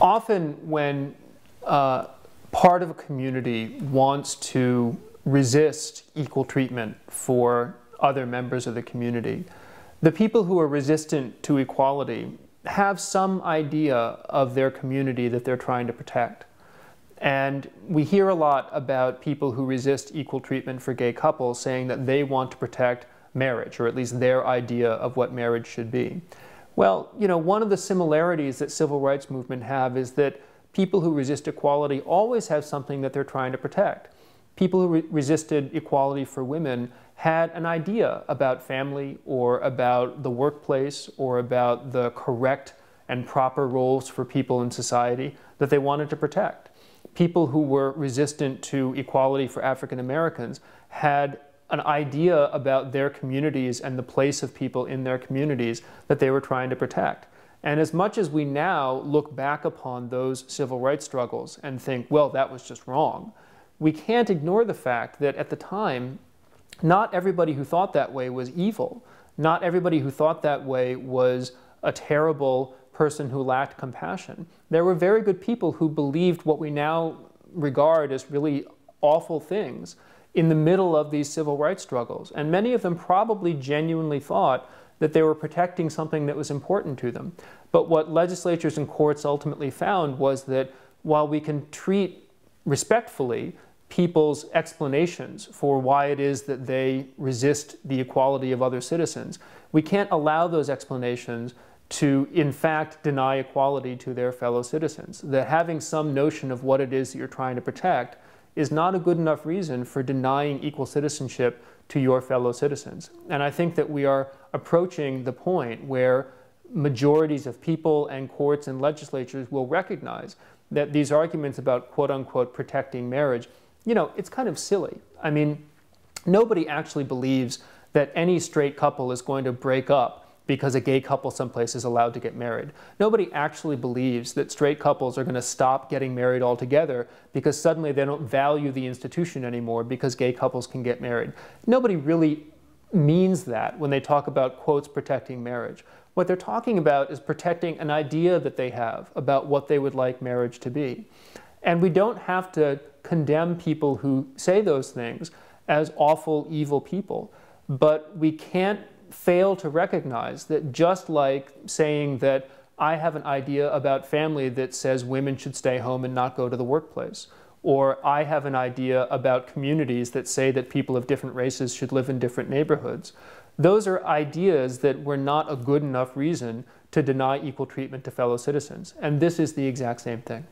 Often when part of a community wants to resist equal treatment for other members of the community, the people who are resistant to equality have some idea of their community that they're trying to protect. And we hear a lot about people who resist equal treatment for gay couples saying that they want to protect marriage, or at least their idea of what marriage should be. Well, you know, one of the similarities that civil rights movement have is that people who resist equality always have something that they're trying to protect. People who resisted equality for women had an idea about family or about the workplace or about the correct and proper roles for people in society that they wanted to protect. People who were resistant to equality for African Americans had an idea about their communities and the place of people in their communities that they were trying to protect. And as much as we now look back upon those civil rights struggles and think, well, that was just wrong, we can't ignore the fact that at the time, not everybody who thought that way was evil. Not everybody who thought that way was a terrible person who lacked compassion. There were very good people who believed what we now regard as really awful things in the middle of these civil rights struggles. And many of them probably genuinely thought that they were protecting something that was important to them. But what legislatures and courts ultimately found was that while we can treat respectfully people's explanations for why it is that they resist the equality of other citizens, we can't allow those explanations to, in fact, deny equality to their fellow citizens. That having some notion of what it is that you're trying to protect is not a good enough reason for denying equal citizenship to your fellow citizens. And I think that we are approaching the point where majorities of people and courts and legislatures will recognize that these arguments about quote-unquote protecting marriage, you know, it's kind of silly. I mean, nobody actually believes that any straight couple is going to break up because a gay couple someplace is allowed to get married. Nobody actually believes that straight couples are going to stop getting married altogether because suddenly they don't value the institution anymore because gay couples can get married. Nobody really means that when they talk about, quotes, protecting marriage. What they're talking about is protecting an idea that they have about what they would like marriage to be. And we don't have to condemn people who say those things as awful, evil people. But we can't fail to recognize that just like saying that I have an idea about family that says women should stay home and not go to the workplace, or I have an idea about communities that say that people of different races should live in different neighborhoods, those are ideas that were not a good enough reason to deny equal treatment to fellow citizens. And this is the exact same thing.